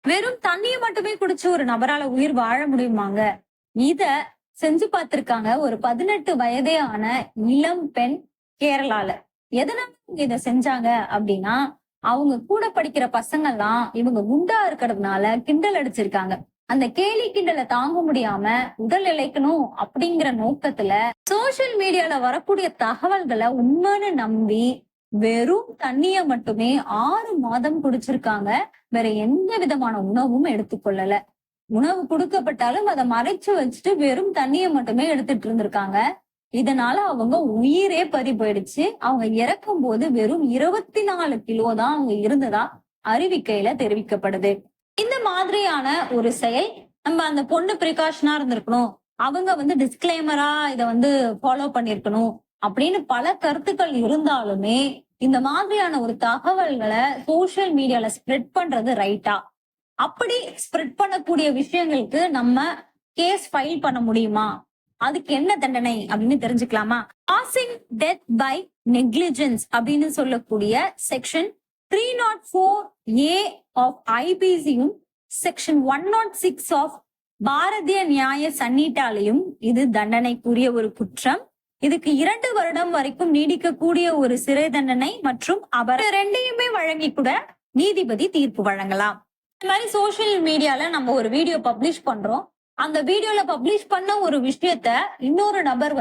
வெறும் தண்ணியை மட்டுமே குடிச்சு ஒரு நபரால உயிர் வாழ முடியுமாங்க? இத செஞ்சு பார்த்திருக்காங்க ஒரு 18 வயதே ஆன இளம் பெண் கேரளால. எதனால இவங்க இத செஞ்சாங்க அப்படின்னா, அவங்க கூட படிக்கிற பசங்கள்லாம் இவங்க குண்டா இருக்கிறதுனால கிண்டல் அடிச்சிருக்காங்க. அந்த கேலி கிண்டலை தாங்க முடியாம உடல் இளைக்கணும் அப்படிங்கிற நோக்கத்துல சோசியல் மீடியால வரக்கூடிய தகவல்களை உண்மைன்னு நம்பி வெறும் தண்ணிய மட்டுமே 6 மாதம் குடிச்சிருக்காங்க. வேற எந்த விதமான உணவும் எடுத்துக்கொள்ளல. உணவு கொடுக்கப்பட்டாலும் அதை மறைச்சு வச்சுட்டு வெறும் தண்ணிய மட்டுமே எடுத்துட்டு இருந்திருக்காங்க. இதனால அவங்க உயிரே பறி போயிடுச்சு. அவங்க இறக்கும் போது வெறும் 24 கிலோ தான் அவங்க இருந்ததா அறிவிக்கையில தெரிவிக்கப்படுது. இந்த மாதிரியான ஒரு செயல் நம்ம அந்த பொண்ணு பிரிகாஷனா இருந்திருக்கணும். அவங்க டிஸ்கிளைமரா இத ஃபாலோ பண்ணிருக்கணும் அப்படின்னு பல கருத்துக்கள் இருந்தாலுமே இந்த மாதிரியான ஒரு தகவல்களை சோசியல் மீடியால ஸ்ப்ரெட் பண்றது ரைட்டா? அப்படி ஸ்ப்ரெட் பண்ணக்கூடிய விஷயங்களுக்கு நம்ம கேஸ் ஃபைல் பண்ண முடியுமா? அதுக்கு என்ன தண்டனை அப்படின்னு தெரிஞ்சுக்கலாமா? காசிங் டெத் பை நெக்லிஜென்ஸ் அப்படின்னு சொல்லக்கூடிய செக்ஷன் 304A ஆஃப் ஐபிசியும் செக்ஷன் 106 ஆஃப் பாரதிய நியாய சன்னிட்டாலையும் இது தண்டனைக்குரிய ஒரு குற்றம். இதுக்கு 2 வருடம் வரைக்கும் நீடிக்கக்கூடிய ஒரு சிறை தண்டனை மற்றும் ரெண்டையுமே வழங்கி கூட நீதிபதி தீர்ப்பு வழங்கலாம். இந்த மாதிரி சோசியல் மீடியால நம்ம ஒரு வீடியோ பப்ளிஷ் பண்றோம். அந்த வீடியோல பப்ளிஷ் பண்ண ஒரு விஷயத்த இன்னொரு நபர்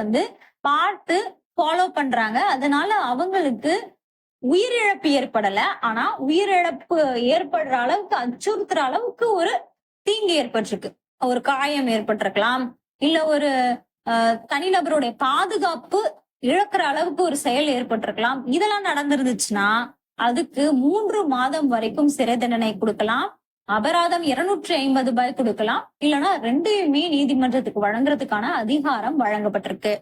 பார்த்து ஃபாலோ பண்றாங்க. அதனால அவங்களுக்கு உயிரிழப்பு ஏற்படல. ஆனா உயிரிழப்பு ஏற்படுற அளவுக்கு அச்சுறுத்துற அளவுக்கு ஒரு தீங்கு ஏற்பட்டிருக்கு. ஒரு காயம் ஏற்பட்டிருக்கலாம். இல்ல ஒரு தனிநபருடைய பாதுகாப்பு இழக்கிற அளவுக்கு ஒரு செயல் ஏற்பட்டிருக்கலாம். இதெல்லாம் நடந்திருந்துச்சுன்னா அதுக்கு 3 மாதம் வரைக்கும் சிறை தண்டனை கொடுக்கலாம். அபராதம் 250 ரூபாய் கொடுக்கலாம். இல்லைன்னா ரெண்டையுமே நீதிமன்றத்துக்கு வழங்குறதுக்கான அதிகாரம் வழங்கப்பட்டிருக்கு.